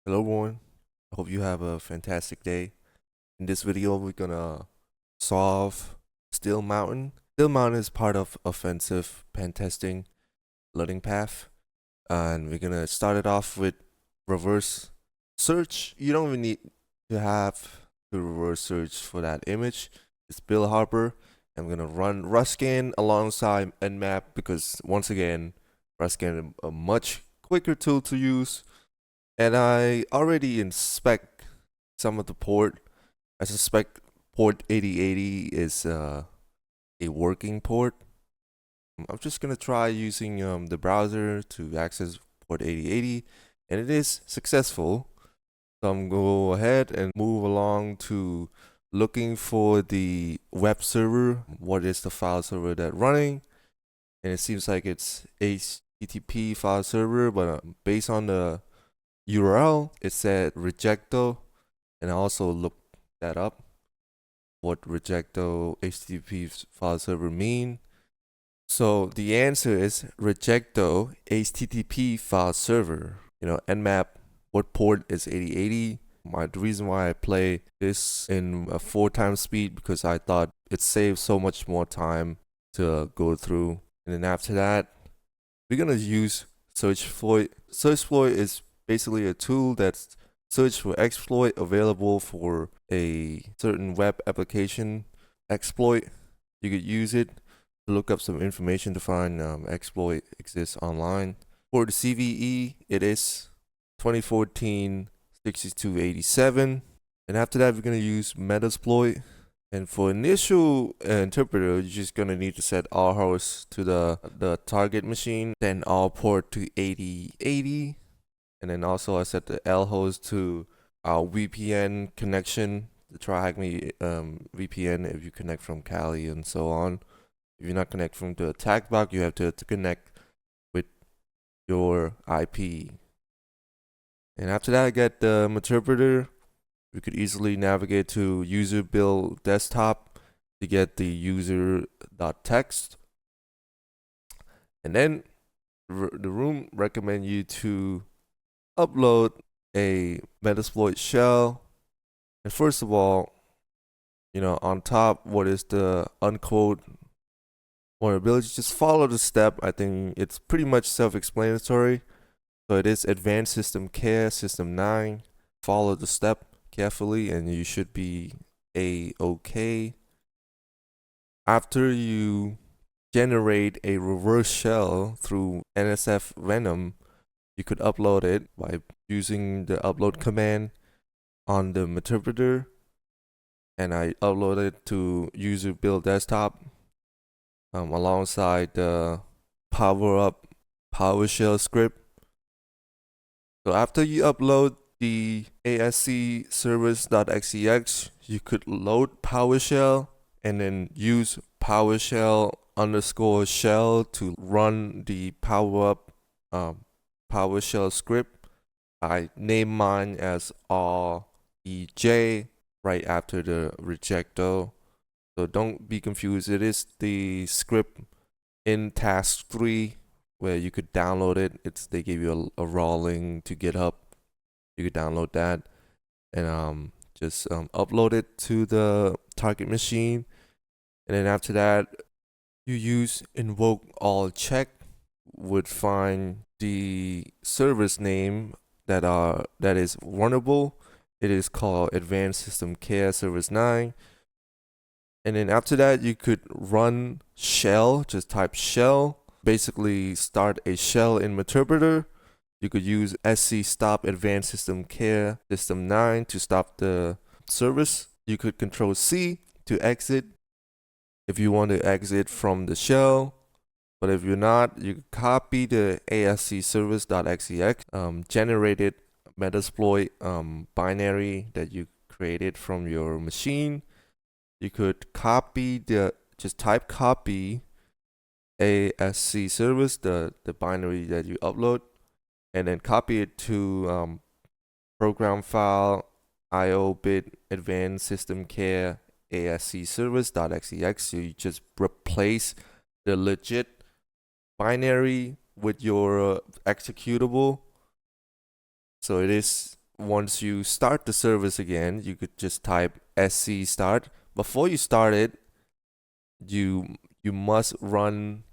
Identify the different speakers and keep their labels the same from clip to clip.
Speaker 1: Hello everyone, I hope you have a fantastic day. In this video, we're gonna solve Steel Mountain. Steel Mountain is part of offensive pen testing learning path, and we're gonna start it off with reverse search. You don't even need to have to reverse search for that image. It's Bill Harper. I'm gonna run Ruscan alongside Nmap because once again, Ruscan is a much quicker tool to use. And I already inspect some of the port. I suspect port 8080 is a working port. I'm just gonna try using the browser to access port 8080, and it is successful. So I'm gonna go ahead and move along to looking for the web server. What is the file server that's running? And it seems like it's http file server, but based on the URL, it said rejecto, and I also looked that up. What rejecto HTTP file server mean? So the answer is rejecto HTTP file server. Nmap, what port is 8080? The reason why I play this in a 4x speed because I thought it saves so much more time to go through. And then after that, we're gonna use SearchFloit. SearchFloit is basically a tool that's search for exploit available for a certain web application exploit. You could use it to look up some information to find exploit exists online. For the CVE, it is 2014 6287. And after that, we're going to use Metasploit. And for initial interpreter, you're just going to need to set all hosts to the target machine, then all port to 8080. And then also I set the L host to our VPN connection, the TryHackMe VPN if you connect from Cali and so on. If you're not connected from the attack box, you have to connect with your IP. And after that, I get the interpreter. We could easily navigate to user build desktop to get the user.txt. And then the room recommend you to upload a Metasploit shell. And first of all, on top, what is the uncode vulnerability? Just follow the step. I think it's pretty much self-explanatory. So it is Advanced System Care, System 9. Follow the step carefully and you should be A-OK. After you generate a reverse shell through msfvenom, you could upload it by using the upload command on the interpreter. And I uploaded to user build desktop alongside the power up PowerShell script. So after you upload the ASCService.exe, you could load PowerShell and then use PowerShell_shell to run the power up PowerShell script. I name mine as REJ right after the rejecto. So don't be confused. It is the script in task 3 where you could download it. They gave you a raw link to GitHub. You could download that and just upload it to the target machine. And then after that, you use invoke all check would find the service name that is vulnerable. It is called Advanced System Care Service 9. And then after that, you could run shell, just type shell, basically start a shell in interpreter. You could use sc stop Advanced System Care System 9 to stop the service. You could control C to exit if you want to exit from the shell. But if you're not, you could copy the ASCService.exe generated Metasploit binary that you created from your machine. You could copy just type copy ASCService, the binary that you upload, and then copy it to program file IO bit advanced system care ASCService.exe. So you just replace the legit binary with your executable. So it is once you start the service again, you could just type sc start. Before you start it, you must run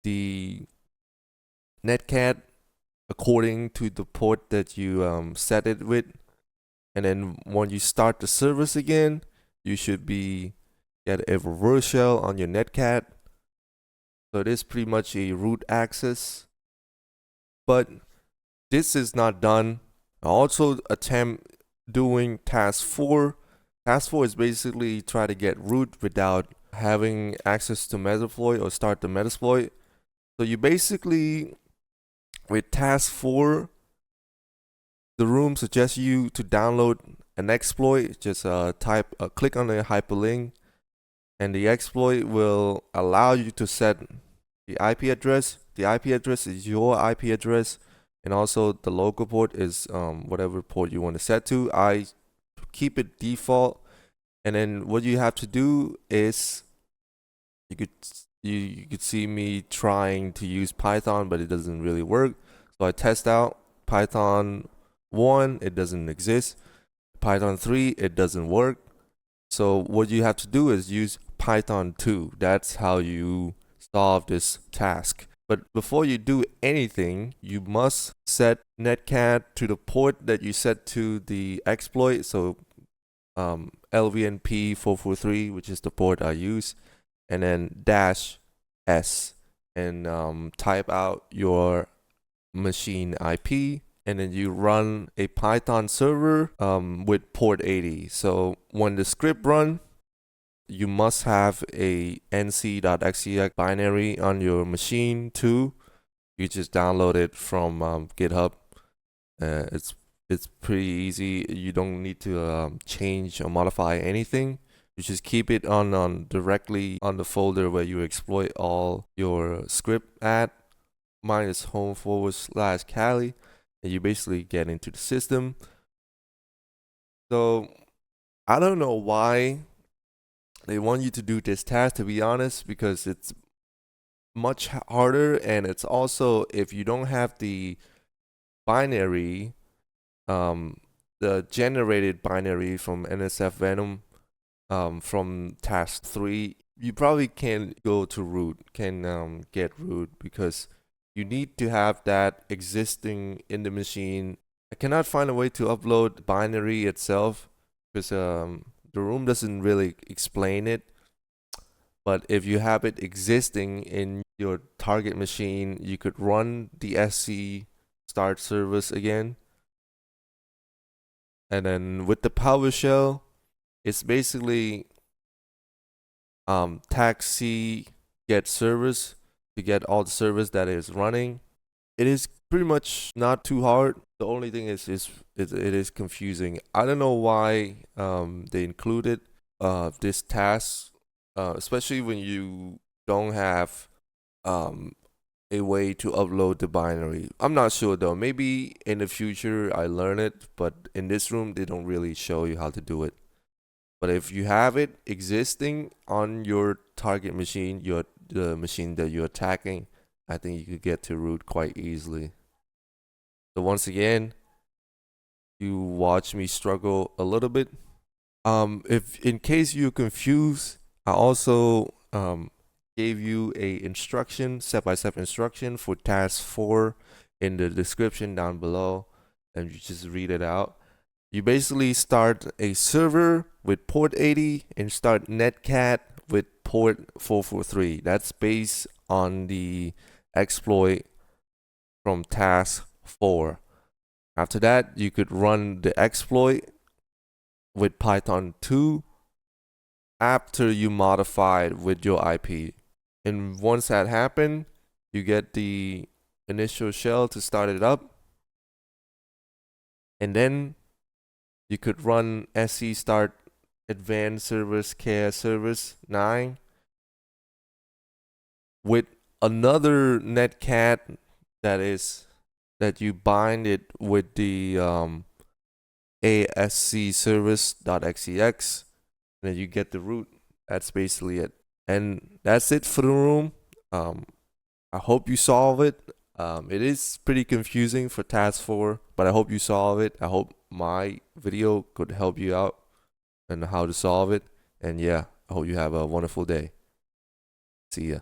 Speaker 1: the netcat according to the port that you set it with. And then when you start the service again, you should get a reverse shell on your netcat. So it is pretty much a root access. But this is not done. I also attempt doing task 4. Task 4 is basically try to get root without having access to Metasploit or start the Metasploit. So you basically, with task 4, the room suggests you to download an exploit. Just click on the hyperlink, and the exploit will allow you to set the IP address. The IP address is your IP address, and also the local port is whatever port you want to set to. I keep it default, and then what you have to do is you could see me trying to use Python, but it doesn't really work. So I test out Python 1, it doesn't exist. Python 3, it doesn't work. So what you have to do is use Python 2. That's how you solve this task. But before you do anything, you must set netcat to the port that you set to the exploit. So lvnp 443, which is the port I use, and then -s, and type out your machine IP, and then you run a Python server with port 80. So when the script run, you must have a nc.exe binary on your machine too. You just download it from GitHub. It's pretty easy. You don't need to change or modify anything. You just keep it on directly on the folder where you exploit all your script at. Mine is home/Cali, and you basically get into the system. So I don't know why they want you to do this task, to be honest, because it's much harder, and it's also, if you don't have the binary, the generated binary from msfvenom from task 3, you probably can't go to root, get root, because you need to have that existing in the machine. I cannot find a way to upload the binary itself because the room doesn't really explain it. But if you have it existing in your target machine, you could run the sc start service again. And then with the PowerShell, it's basically tag c get service to get all the service that is running. It is pretty much not too hard. The only thing is it is confusing. I don't know why they included this task, especially when you don't have a way to upload the binary. I'm not sure though. Maybe in the future I learn it, but in this room they don't really show you how to do it. But if you have it existing on your target machine, the machine that you're attacking, I think you could get to root quite easily. So once again, you watch me struggle a little bit. If in case you're confused, I also gave you a instruction, step-by-step instruction for task 4 in the description down below, and you just read it out. You basically start a server with port 80 and start netcat with port 443. That's based on the exploit from task 4. After that, you could run the exploit with Python 2 after you modify it with your IP. And once that happened, you get the initial shell to start it up. And then you could run sc start advanced service ASCService 9 with another netcat that you bind it with the ASCService.exe, and then you get the root. That's basically it. And that's it for the room. I hope you solve it. It is pretty confusing for task 4, but I hope you solve it. I hope my video could help you out and how to solve it. And yeah, I hope you have a wonderful day. See ya.